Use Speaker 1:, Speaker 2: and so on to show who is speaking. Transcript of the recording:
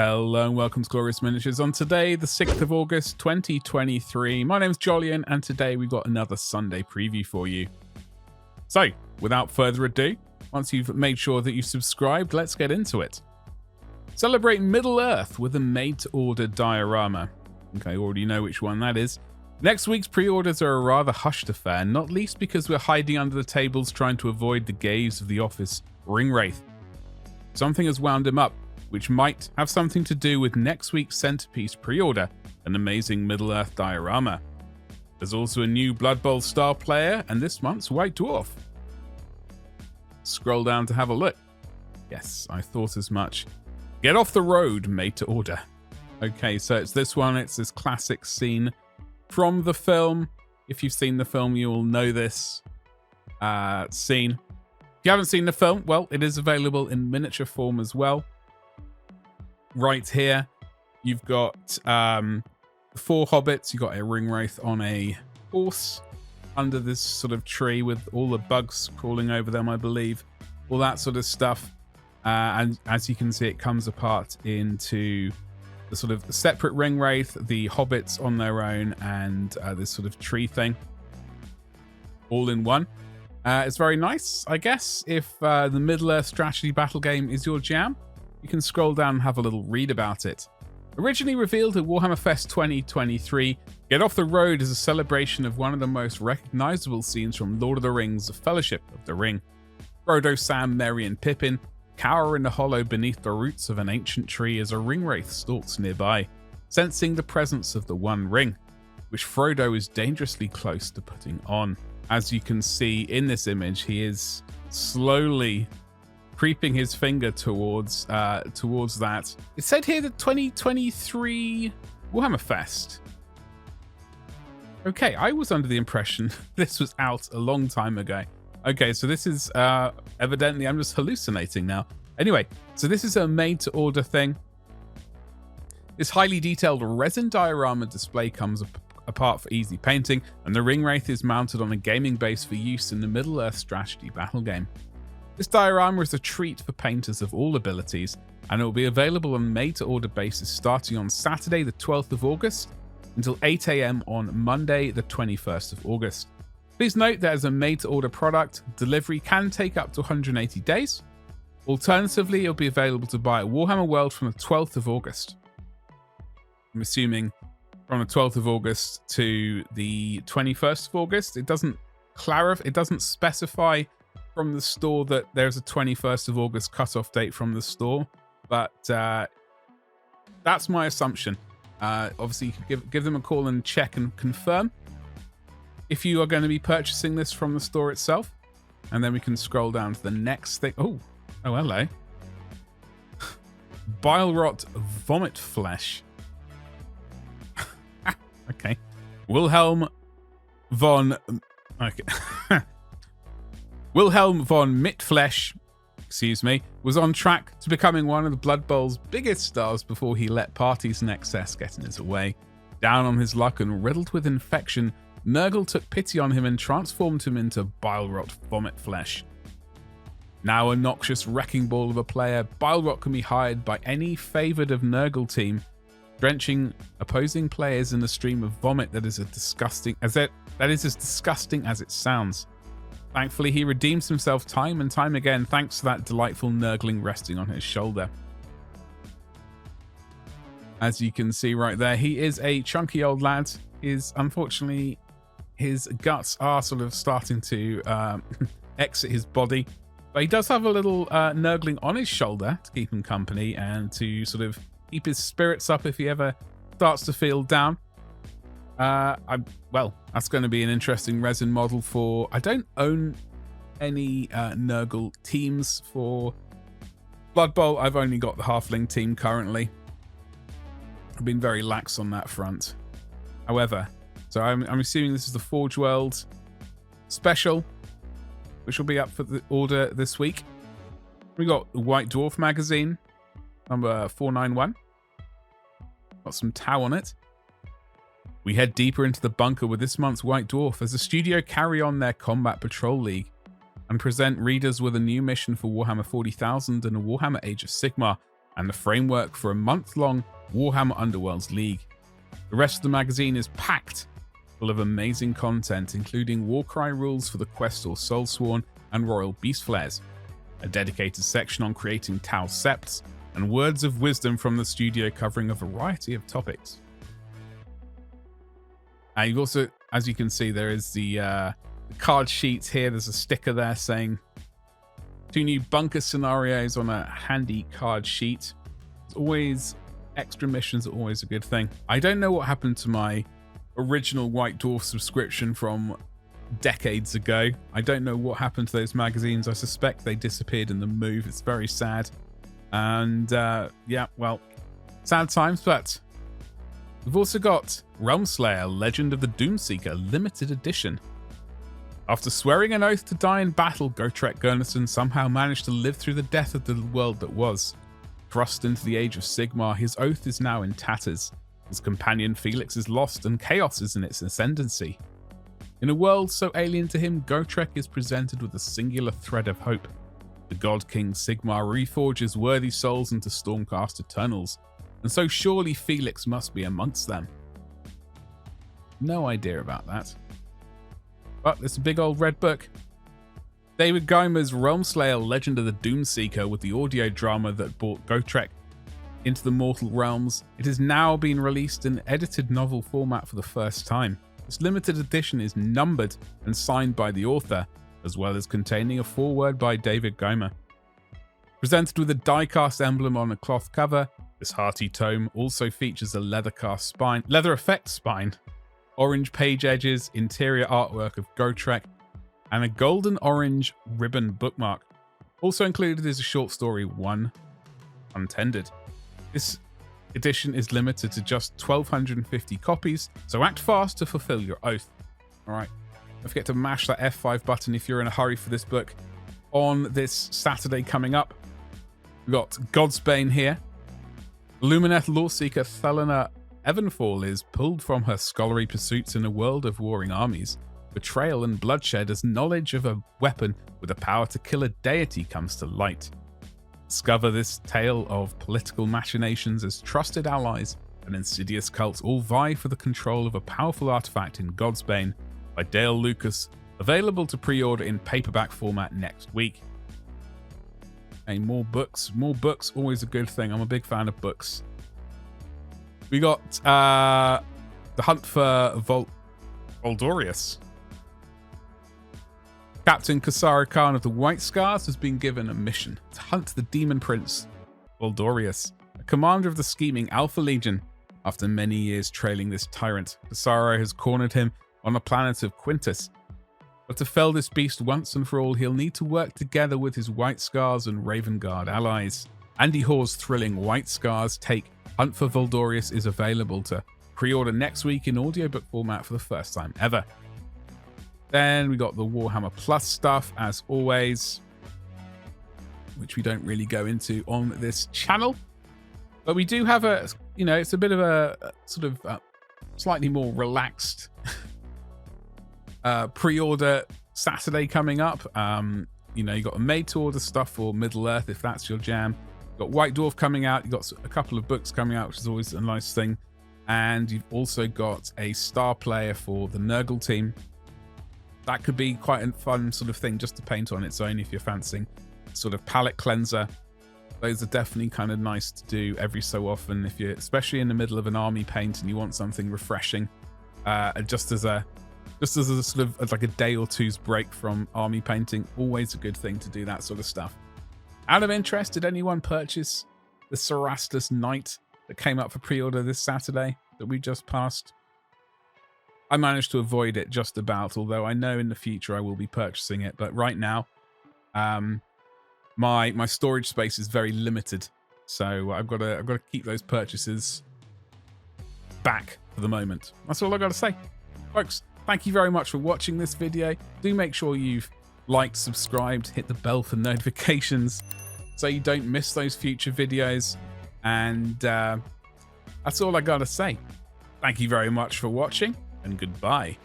Speaker 1: Hello and welcome to Glorious Miniatures. On today, the 6th of August 2023, my name's Jolyon and today we've got another Sunday preview for you. So, without further ado, once you've made sure that you've subscribed, let's get into it. Celebrate Middle-earth with a made-to-order diorama. Okay, already know which one that is. Next week's pre-orders are a rather hushed affair, not least because we're hiding under the tables trying to avoid the gaze of the office Ringwraith. Something has wound him up, which might have something to do with next week's centerpiece pre-order, an amazing Middle-earth diorama. There's also a new Blood Bowl star player and this month's White Dwarf. Scroll down to have a look. Yes, I thought as much. Get off the road, made to order. Okay, so it's this one. It's this classic scene from the film. If you've seen the film, you will know this scene. If you haven't seen the film, well, it is available in miniature form as well. Right here, you've got 4 hobbits. You've got a Ringwraith on a horse under this sort of tree with all the bugs crawling over them, I believe. All that sort of stuff. And as you can see, it comes apart into the sort of separate Ringwraith, the hobbits on their own, and this sort of tree thing. All in one. It's very nice, I guess. If the Middle-earth strategy battle game is your jam, you can scroll down and have a little read about it. Originally revealed at Warhammer Fest 2023, Get Off the Road is a celebration of one of the most recognizable scenes from Lord of the Rings: The Fellowship of the Ring. Frodo, Sam, Merry and Pippin cower in the hollow beneath the roots of an ancient tree as a Ringwraith stalks nearby, sensing the presence of the One Ring, which Frodo is dangerously close to putting on. As you can see in this image, he is slowly creeping his finger towards that. It said here that 2023 Warhammer Fest. Okay, I was under the impression this was out a long time ago. Okay, so this is evidently I'm just hallucinating now. Anyway, so this is a made-to-order thing. This highly detailed resin diorama display comes apart for easy painting, and the Ringwraith is mounted on a gaming base for use in the Middle-earth strategy battle game. This diorama is a treat for painters of all abilities, and it will be available on a made-to-order basis starting on Saturday the 12th of August until 8 AM on Monday the 21st of August. Please note that as a made-to-order product, delivery can take up to 180 days. Alternatively, it will be available to buy at Warhammer World from the 12th of August. I'm assuming from the 12th of August to the 21st of August. It doesn't specify from the store that there's a 21st of August cutoff date from the store, but that's my assumption. Obviously, you can give them a call and check and confirm if you are going to be purchasing this from the store itself. And then we can scroll down to the next thing. Oh, hello. Bilerot Vomitflesh. Okay. Wilhelm von Mitflesh, was on track to becoming one of the Blood Bowl's biggest stars before he let parties and excess get in his way. Down on his luck and riddled with infection, Nurgle took pity on him and transformed him into Bilerot Vomitflesh. Now a noxious wrecking ball of a player, Bilerot can be hired by any favoured of Nurgle team, drenching opposing players in a stream of vomit that is as disgusting as it sounds. Thankfully, he redeems himself time and time again thanks to that delightful nurgling resting on his shoulder. As you can see right there, he is a chunky old lad. Unfortunately, his guts are sort of starting to exit his body. But he does have a little nurgling on his shoulder to keep him company and to sort of keep his spirits up if he ever starts to feel down. That's going to be an interesting resin model for... I don't own any Nurgle teams for Blood Bowl. I've only got the Halfling team currently. I've been very lax on that front. However, so I'm assuming this is the Forge World special, which will be up for the order this week. We got the White Dwarf magazine, number 491. Got some Tau on it. We head deeper into the bunker with this month's White Dwarf as the studio carry on their Combat Patrol League and present readers with a new mission for Warhammer 40,000 and a Warhammer Age of Sigmar, and the framework for a month-long Warhammer Underworlds League. The rest of the magazine is packed full of amazing content, including Warcry rules for the Quest or Soulsworn and Royal Beast Flares, a dedicated section on creating Tau Septs, and words of wisdom from the studio covering a variety of topics. And you've also, as you can see, there is the card sheets here. There's a sticker there saying 2 new bunker scenarios on a handy card sheet. It's always, extra missions are always a good thing. I don't know what happened to my original White Dwarf subscription from decades ago. I don't know what happened to those magazines. I suspect they disappeared in the move. It's very sad. And yeah, well, sad times, but we've also got Realmslayer, Legend of the Doomseeker, limited edition. After swearing an oath to die in battle, Gotrek Gurnisson somehow managed to live through the death of the world that was. Thrust into the age of Sigmar, his oath is now in tatters. His companion Felix is lost, and chaos is in its ascendancy. In a world so alien to him, Gotrek is presented with a singular thread of hope. The God King Sigmar reforges worthy souls into Stormcast Eternals, and so surely Felix must be amongst them. No idea about that. But there's a big old red book. David Gaimer's Realmslayer, Legend of the Doomseeker, with the audio drama that brought Gotrek into the mortal realms. It has now been released in edited novel format for the first time. This limited edition is numbered and signed by the author, as well as containing a foreword by David Gaimer. Presented with a die-cast emblem on a cloth cover, this hearty tome also features a leather effect spine, orange page edges, interior artwork of Gotrek, and a golden orange ribbon bookmark. Also included is a short story, One Untended. This edition is limited to just 1,250 copies, so act fast to fulfill your oath. Alright, don't forget to mash that F5 button if you're in a hurry for this book. On this Saturday coming up, we've got Godsbane here. Lumineth Lawseeker Thelena Evanfall is pulled from her scholarly pursuits in a world of warring armies, betrayal and bloodshed as knowledge of a weapon with the power to kill a deity comes to light. Discover this tale of political machinations as trusted allies and insidious cults all vie for the control of a powerful artifact in Godsbane by Dale Lucas, available to pre-order in paperback format next week. Hey, more books, always a good thing. I'm a big fan of books. We got The Hunt for Voldorius. Captain Kasara Khan of the White Scars has been given a mission to hunt the demon prince Voldorius, a commander of the scheming Alpha Legion. After many years trailing this tyrant, Kasara has cornered him on the planet of Quintus. But to fell this beast once and for all, he'll need to work together with his White Scars and Raven Guard allies. Andy Hoare's thrilling White Scars take Hunt for Voldorius is available to pre-order next week in audiobook format for the first time ever. Then we got the Warhammer Plus stuff, as always, which we don't really go into on this channel. But we do have a, it's a bit of a sort of slightly more relaxed pre-order Saturday coming up. You got a made-to-order stuff for Middle-earth, if that's your jam. You've got White Dwarf coming out. You've got a couple of books coming out, which is always a nice thing. And you've also got a star player for the Nurgle team. That could be quite a fun sort of thing just to paint on its own if you're fancying sort of palette cleanser. Those are definitely kind of nice to do every so often if you're especially in the middle of an army paint and you want something refreshing. Just as a sort of like a day or two's break from army painting, always a good thing to do that sort of stuff. Out of interest, did anyone purchase the Cerastus Knight that came up for pre-order this Saturday that we just passed? I managed to avoid it just about, although I know in the future I will be purchasing it. But right now, my storage space is very limited, so I've got to keep those purchases back for the moment. That's all I got to say, folks. Thank you very much for watching this video. Do make sure you've liked, subscribed, hit the bell for notifications so you don't miss those future videos. And that's all I got to say. Thank you very much for watching, and goodbye.